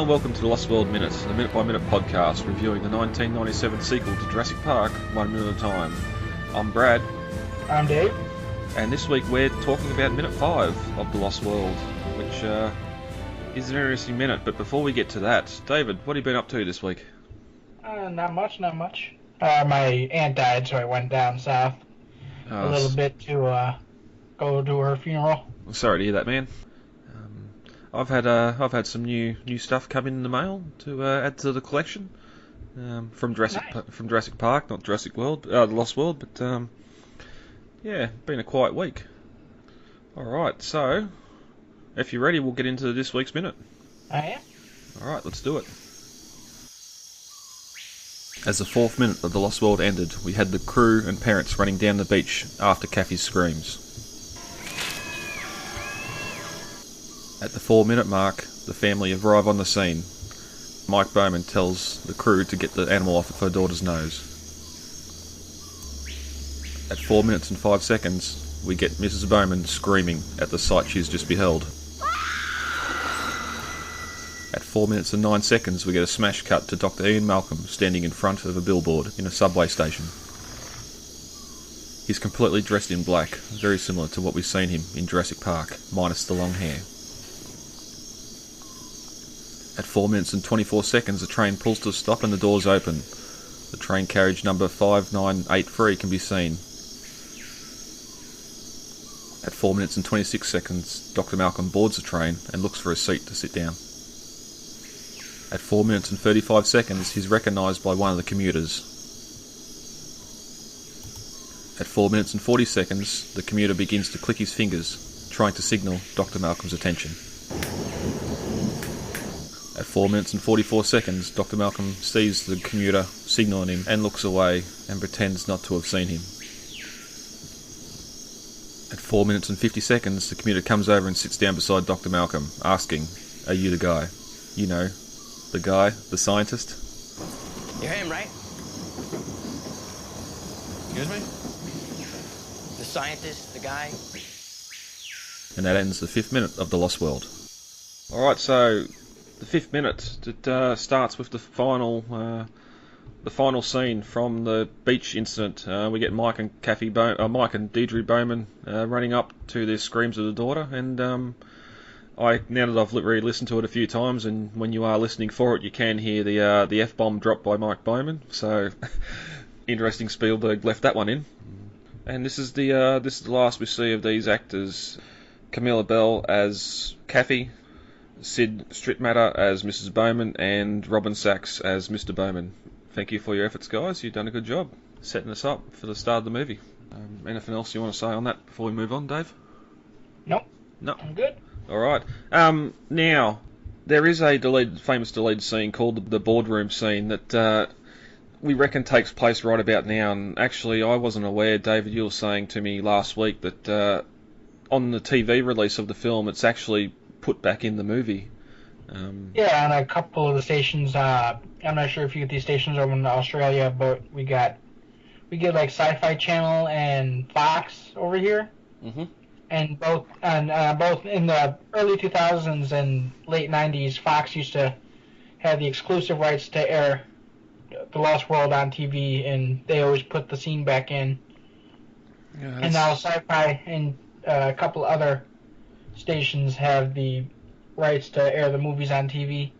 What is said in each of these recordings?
Hello and welcome to the Lost World Minute, the minute-by-minute podcast reviewing the 1997 sequel to Jurassic Park, 1 minute at a time. I'm Brad. I'm Dave. And this week we're talking about minute 5 of The Lost World, which is an interesting minute. But before we get to that, David, what have you been up to this week? Not much. My aunt died, so I went down south a little bit to go to her funeral. I'm sorry to hear that, man. I've had some new stuff come in the mail to add to the collection from Jurassic Park, not Jurassic World, The Lost World. But yeah, been a quiet week. All right, so if you're ready, we'll get into this week's minute. I am. All right, let's do it. As the 4th minute of The Lost World ended, we had the crew and parents running down the beach after Kathy's screams. At the 4-minute mark, the family arrive on the scene. Mike Bowman tells the crew to get the animal off of her daughter's nose. At 4 minutes and 5 seconds, we get Mrs. Bowman screaming at the sight she's just beheld. At 4 minutes and 9 seconds, we get a smash cut to Dr. Ian Malcolm standing in front of a billboard in a subway station. He's completely dressed in black, very similar to what we've seen him in Jurassic Park, minus the long hair. At 4 minutes and 24 seconds, the train pulls to a stop and the doors open. The train carriage number 5983 can be seen. At 4 minutes and 26 seconds, Dr. Malcolm boards the train and looks for a seat to sit down. At 4 minutes and 35 seconds, he's recognised by one of the commuters. At 4 minutes and 40 seconds, the commuter begins to click his fingers, trying to signal Dr. Malcolm's attention. At 4 minutes and 44 seconds, Dr. Malcolm sees the commuter signalling him and looks away and pretends not to have seen him. At 4 minutes and 50 seconds, the commuter comes over and sits down beside Dr. Malcolm, asking, "Are you the guy?" You know, the guy, the scientist. You're him, right? Excuse me? The scientist, the guy? And that ends the 5th minute of The Lost World. Alright, so the 5th minute, it starts with the final scene from the beach incident. We get Mike and Deidre Bowman running up to the screams of the daughter, and now that I've re-listened to it a few times, and when you are listening for it, you can hear the F-bomb dropped by Mike Bowman. So interesting, Spielberg left that one in. And this is the last we see of these actors: Camilla Bell as Kathy, Sid Strittmatter as Mrs. Bowman, and Robin Sachs as Mr. Bowman. Thank you for your efforts, guys. You've done a good job setting us up for the start of the movie. Anything else you want to say on that before we move on, Dave? Nope. No. I'm good. All right. Now, there is a famous deleted scene called the Boardroom scene that we reckon takes place right about now. And actually, I wasn't aware, David, you were saying to me last week that on the TV release of the film, it's actually put back in the movie. Yeah, on a couple of the stations. I'm not sure if you get these stations over in Australia, but we get like Sci-Fi Channel and Fox over here. Mm-hmm. And both in the early 2000s and late 90s, Fox used to have the exclusive rights to air The Lost World on TV, and they always put the scene back in. Yeah, and now Sci-Fi and a couple other stations have the rights to air the movies on TV,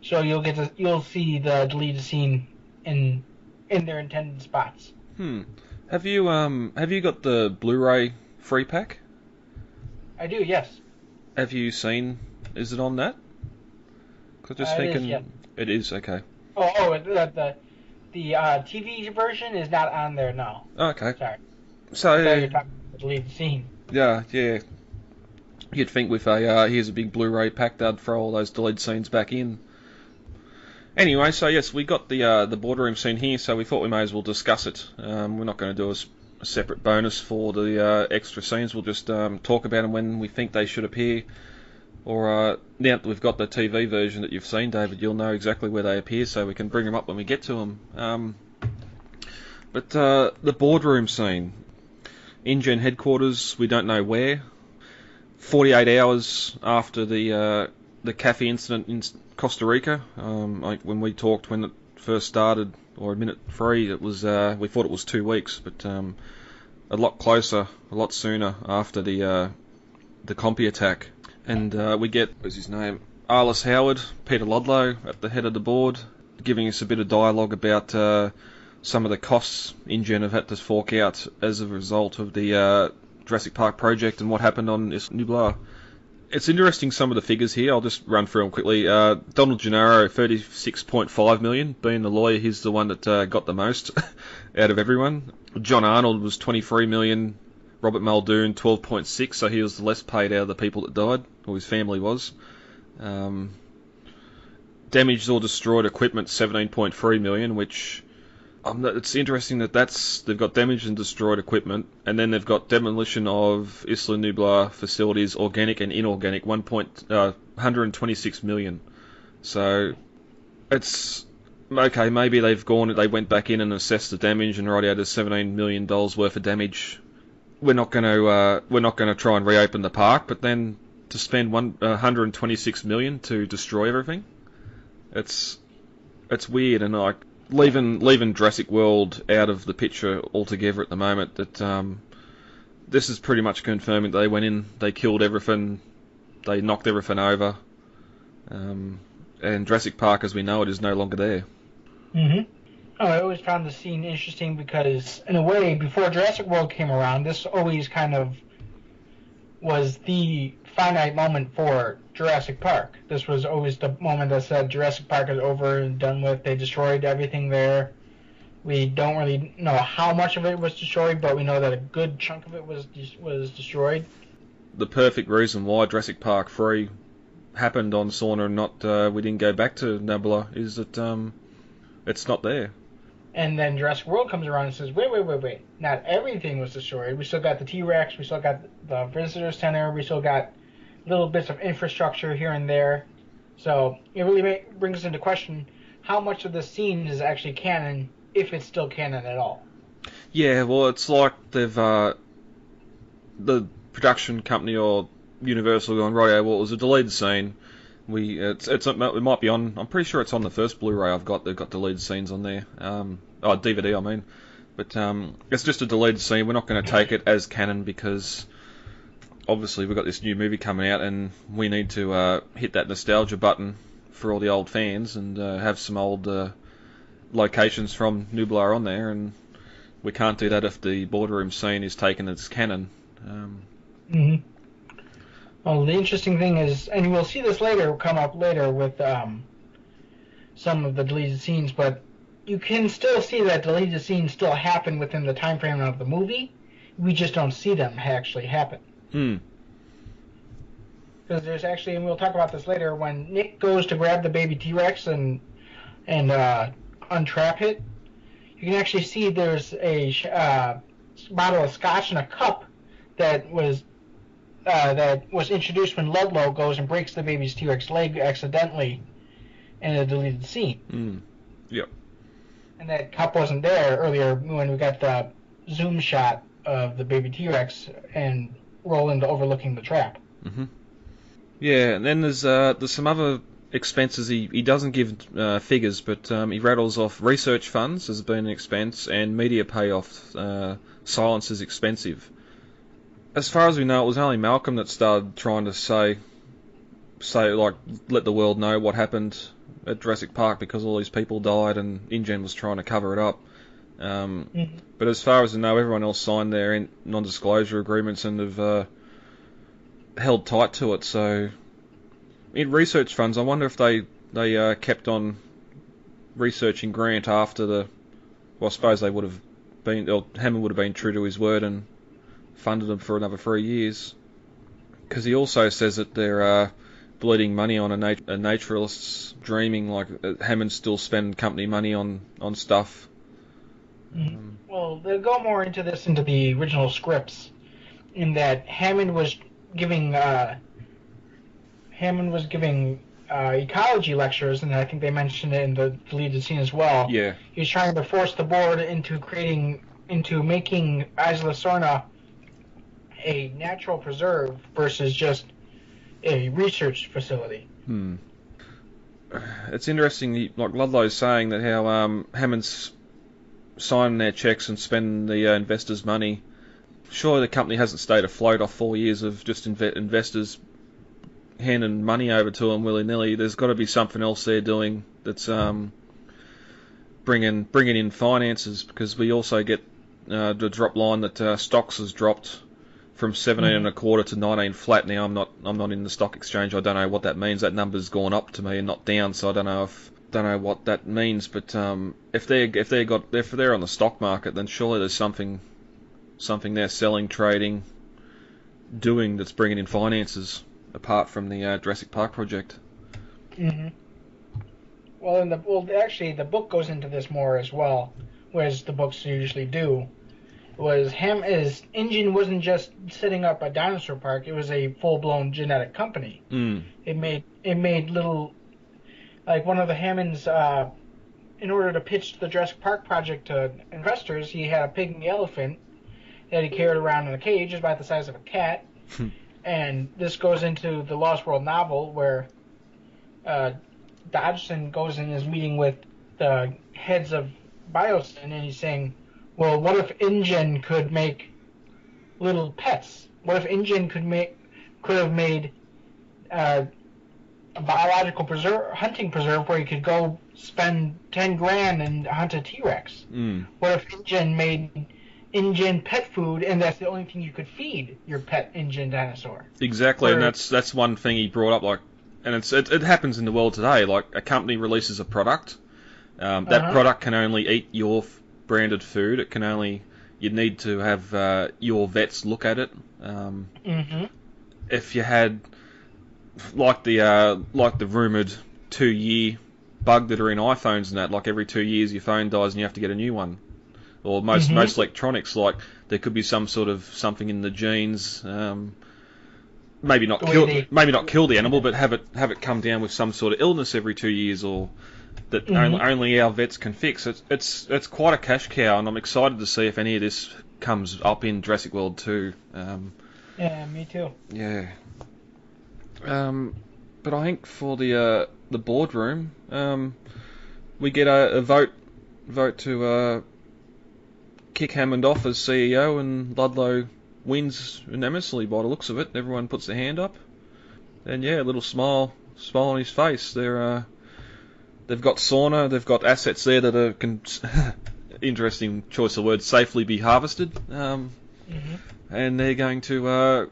so you'll see the deleted scene in their intended spots. Have you got the Blu-ray free pack? I do, yes. Have you seen? Is it on that? Cause just thinking, it is, yeah. It is, okay. The TV version is not on there, no. Okay. Sorry. So you're talking about the deleted scene. Yeah. You'd think with here's a big Blu-ray pack, they'd throw all those deleted scenes back in. Anyway, so yes, we got the boardroom scene here, so we thought we may as well discuss it. We're not going to do a separate bonus for the extra scenes. We'll just talk about them when we think they should appear. Or now that we've got the TV version that you've seen, David, you'll know exactly where they appear, so we can bring them up when we get to them. But the boardroom scene, InGen headquarters, we don't know where. 48 hours after the the cafe incident in Costa Rica. When we talked when it first started, or a minute 3, it was we thought it was 2 weeks, but a lot closer, a lot sooner after the Compy attack. And we get, what's his name, Arliss Howard, Peter Ludlow at the head of the board, giving us a bit of dialogue about some of the costs InGen have had to fork out as a result of the Jurassic Park project and what happened on Isla Nublar. It's interesting, some of the figures here. I'll just run through them quickly. Donald Gennaro, 36.5 million. Being the lawyer, he's the one that got the most out of everyone. John Arnold was 23 million. Robert Muldoon, 12.6, so he was the less paid out of the people that died, or his family was. Damaged or destroyed equipment, 17.3 million, which it's interesting that they've got damaged and destroyed equipment, and then they've got demolition of Isla Nublar facilities, organic and inorganic, 126 million. So it's okay. Maybe they went back in and assessed the damage and right out of $17 million worth of damage. We're not going to try and reopen the park, but then to spend 126 million to destroy everything, it's weird. And like leaving Jurassic World out of the picture altogether at the moment, that this is pretty much confirming they went in, they killed everything, they knocked everything over, and Jurassic Park as we know it is no longer there. Mm-hmm. Oh, I always found the scene interesting because, in a way, before Jurassic World came around, this always kind of was the finite moment for Jurassic Park. This was always the moment that said Jurassic Park is over and done with. They destroyed everything there. We don't really know how much of it was destroyed, but we know that a good chunk of it was destroyed. The perfect reason why Jurassic Park 3 happened on Sauna and not we didn't go back to Nublar is that it's not there. And then Jurassic World comes around and says, wait. Not everything was destroyed. We still got the T-Rex. We still got the Visitor Center. We still got little bits of infrastructure here and there. So it really brings into question how much of the scene is actually canon, if it's still canon at all. Yeah, well, it's like they've the production company or Universal going, right, well, it was a deleted scene. It might be on. I'm pretty sure it's on the first Blu-ray I've got. They've got deleted scenes on there. DVD, I mean. But it's just a deleted scene. We're not going to take it as canon because obviously we've got this new movie coming out and we need to hit that nostalgia button for all the old fans and have some old locations from Nublar on there. And we can't do that if the Boardroom scene is taken as canon. Mm-hmm. Well, the interesting thing is, and we'll see this come up later with some of the deleted scenes, but you can still see that deleted scenes still happen within the time frame of the movie. We just don't see them actually happen. Because there's actually, and we'll talk about this later, when Nick goes to grab the baby T-Rex and untrap it, you can actually see there's a bottle of scotch and a cup that was introduced when Ludlow goes and breaks the baby's T-Rex leg accidentally in a deleted scene. Yep. And that cup wasn't there earlier when we got the zoom shot of the baby T-Rex and Roland overlooking the trap. Mm-hmm. Yeah, and then there's some other expenses. He doesn't give figures, but he rattles off research funds as being an expense and media payoff. Silence is expensive. As far as we know, it was only Malcolm that started trying to say like, let the world know what happened at Jurassic Park because all these people died and InGen was trying to cover it up. But as far as I know, everyone else signed their non-disclosure agreements and have held tight to it. So, in research funds, I wonder if they kept on researching Grant after the. Well, I suppose they would have been. Or Hammond would have been true to his word and funded them for another 3 years. Because he also says that they're bleeding money on a naturalist's dreaming, like Hammond's still spending company money on stuff. Well, they'll go more into this into the original scripts, in that Hammond was giving ecology lectures, and I think they mentioned it in the deleted scene as well. Yeah. He was trying to force the board into making Isla Sorna a natural preserve versus just a research facility. It's interesting, like Ludlow's saying that how Hammond's signing their checks and spending the investors' money. Surely the company hasn't stayed afloat off 4 years of just investors handing money over to them willy-nilly. There's got to be something else they're doing that's bringing in finances, because we also get the drop line that stocks has dropped from 17 and a quarter to 19 flat. Now I'm not in the stock exchange. I don't know what that means. That number's gone up to me and not down, so I don't know what that means. But if they're on the stock market, then surely there's something they're selling, trading, doing that's bringing in finances apart from the Jurassic Park project. Mm-hmm. Well, actually, the book goes into this more as well, whereas the books usually do. His engine wasn't just setting up a dinosaur park; it was a full-blown genetic company. It made little, like one of the Hammonds. In order to pitch the Jurassic Park project to investors, he had a pygmy elephant that he carried around in a cage, about the size of a cat. And this goes into the Lost World novel, where Dodgson goes in his meeting with the heads of Biosyn, and he's saying, well, what if InGen could make little pets? What if InGen could have made a biological hunting preserve where you could go spend 10 grand and hunt a T-Rex? What if InGen made InGen pet food, and that's the only thing you could feed your pet InGen dinosaur? Exactly, and that's one thing he brought up, like, and it happens in the world today. Like, a company releases a product, that product can only eat your branded food. It can only, you need to have your vets look at it. If you had like the rumoured 2-year bug that are in iPhones and that, like every 2 years your phone dies and you have to get a new one. Or most electronics, like there could be some sort of something in the genes, maybe not kill the animal, but have it come down with some sort of illness every 2 years, or that only our vets can fix. It's quite a cash cow, and I'm excited to see if any of this comes up in Jurassic World 2. Yeah, me too. Yeah. But I think for the boardroom, we get a vote to kick Hammond off as CEO, and Ludlow wins unanimously by the looks of it. Everyone puts their hand up, and yeah, a little smile on his face. They've got sauna, they've got assets there that can interesting choice of words, safely be harvested, and they're going to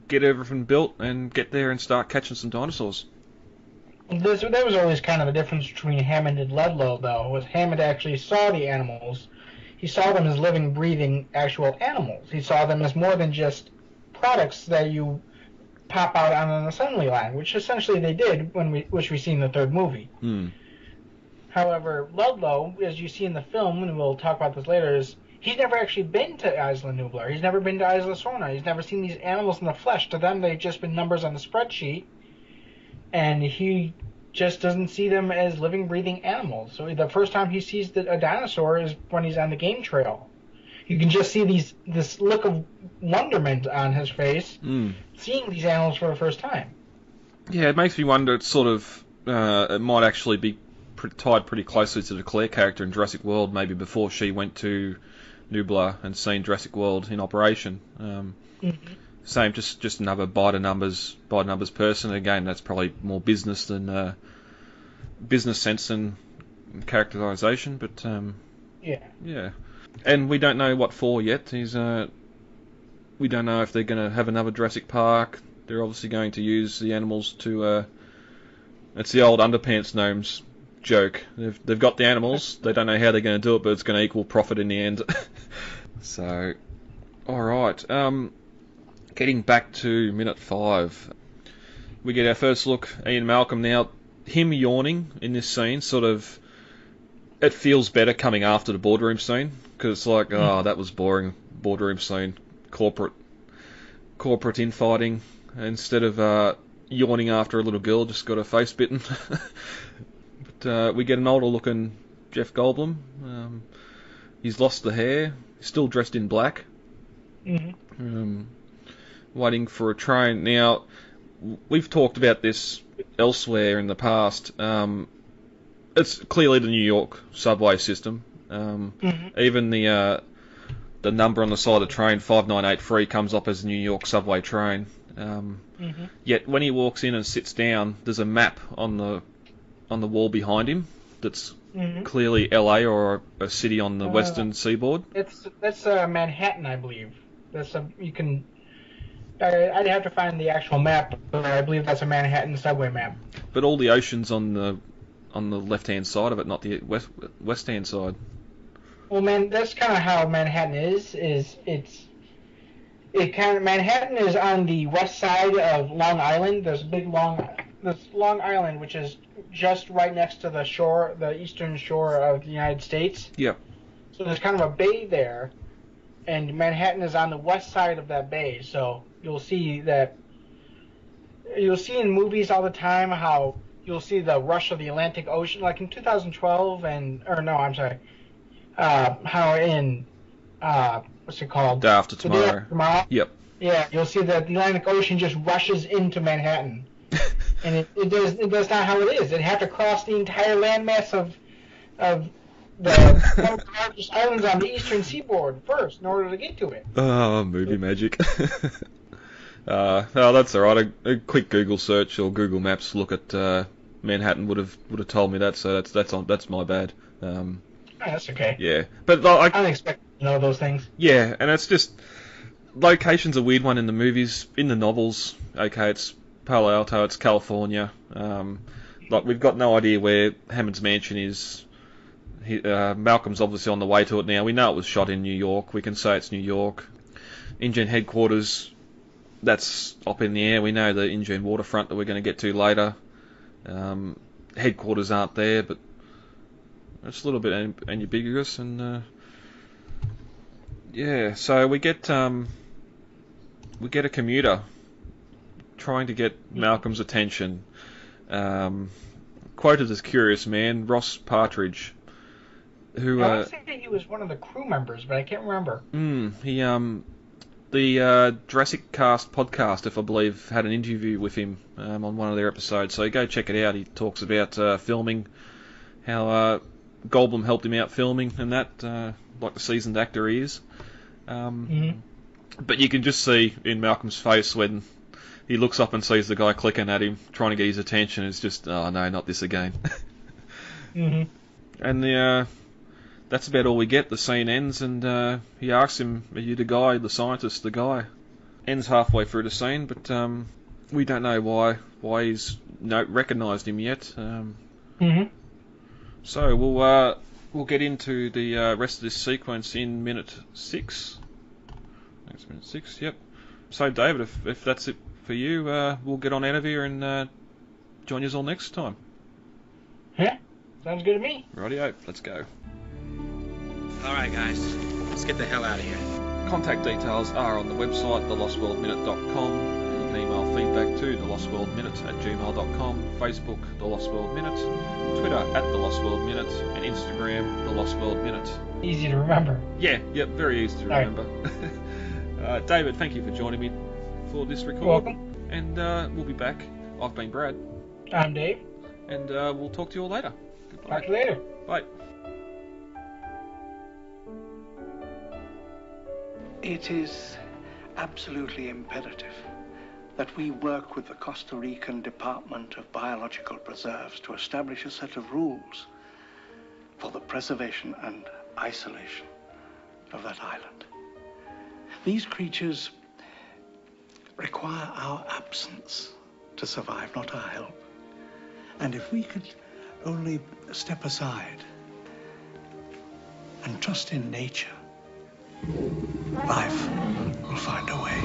get everything built and get there and start catching some dinosaurs. There was always kind of a difference between Hammond and Ludlow, though. Was Hammond actually saw the animals. He saw them as living, breathing, actual animals. He saw them as more than just products that you pop out on an assembly line, which essentially they did, which we see in the third movie. However, Ludlow, as you see in the film, and we'll talk about this later, he's never actually been to Isla Nublar. He's never been to Isla Sorna. He's never seen these animals in the flesh. To them, they've just been numbers on the spreadsheet, and he just doesn't see them as living, breathing animals. So the first time he sees a dinosaur is when he's on the game trail. You can just see this look of wonderment on his face, seeing these animals for the first time. Yeah, it makes me wonder. It's sort of it might actually be tied pretty closely to the Claire character in Jurassic World, maybe before she went to Nublar and seen Jurassic World in operation. Same, just another by the numbers person. Again, that's probably more business than business sense than characterization. But yeah. And we don't know what for yet. We don't know if they're going to have another Jurassic Park. They're obviously going to use the animals to. It's the old underpants gnomes joke. They've got the animals. They don't know how they're going to do it, but it's going to equal profit in the end. So, all right. Getting back to minute 5, we get our first look. Ian Malcolm now. Him yawning in this scene, sort of, it feels better coming after the boardroom scene, because it's like, oh, that was boring. Boardroom scene, corporate infighting. Instead of yawning after a little girl just got her face bitten. But we get an older looking Jeff Goldblum. He's lost the hair. He's still dressed in black. Waiting for a train. Now, we've talked about this elsewhere in the past, it's clearly the New York subway system. Even the number on the side of the train, 5983, comes up as a New York subway train. Yet when he walks in and sits down, there's a map on the wall behind him that's clearly LA or a city on the western seaboard. That's Manhattan, I believe. I'd have to find the actual map, but I believe that's a Manhattan subway map. But all the ocean's on the left-hand side of it, not the west-hand side. Well, man, that's kind of how Manhattan is Manhattan is on the west side of Long Island. There's Long Island, which is just right next to the shore, the eastern shore of the United States. Yep. So there's kind of a bay there, and Manhattan is on the west side of that bay. So you'll see in movies all the time how you'll see the rush of the Atlantic Ocean, like in 2012, how in what's it called? Day After Tomorrow. Day After Tomorrow. Yep. Yeah, you'll see that the Atlantic Ocean just rushes into Manhattan, and that's not how it is. It'd have to cross the entire landmass of the one of the largest islands on the eastern seaboard first in order to get to it. Oh, movie magic. No, that's all right. A quick Google search or Google Maps look at Manhattan would have told me that. So that's my bad. That's okay. Yeah, but I don't expect to know those things. Yeah, and it's just location's a weird one in the movies. In the novels, okay, it's Palo Alto, it's California. Like we've got no idea where Hammond's mansion is. Malcolm's obviously on the way to it now. We know it was shot in New York. We can say it's New York. InGen headquarters, that's up in the air. We know the InGen waterfront that we're going to get to later. Headquarters aren't there, but it's a little bit ambiguous. And yeah, so we get a commuter trying to get Malcolm's attention. Quoted as curious man, Ross Partridge, who I think he was one of the crew members, but I can't remember. The Jurassic Cast podcast, if I believe, had an interview with him on one of their episodes. So go check it out. He talks about filming, how Goldblum helped him out filming, and that like the seasoned actor he is. But you can just see in Malcolm's face when he looks up and sees the guy clicking at him, trying to get his attention. It's just, oh no, not this again. And that's about all we get. The scene ends, and he asks him, "Are you the guy, the scientist, the guy?" Ends halfway through the scene, but we don't know why he's recognised him yet. So we'll get into the rest of this sequence in minute 6. Next minute 6, yep. So David, if that's it for you, we'll get on out of here and join you all next time. Yeah, sounds good to me. Rightio, let's go. All right, guys, let's get the hell out of here. Contact details are on the website, thelostworldminute.com. You can email feedback to thelostworldminute@gmail.com, Facebook, The Lost World Minute, Twitter @thelostworldminute, and Instagram, The Lost World Minute. Easy to remember. Yeah, very easy to remember. David, thank you for joining me for this record. You're welcome. And we'll be back. I've been Brad. I'm Dave. And we'll talk to you all later. Goodbye. Talk to you later. Bye. It is absolutely imperative that we work with the Costa Rican Department of Biological Preserves to establish a set of rules for the preservation and isolation of that island. These creatures require our absence to survive, not our help. And if we could only step aside and trust in nature, life will find a way.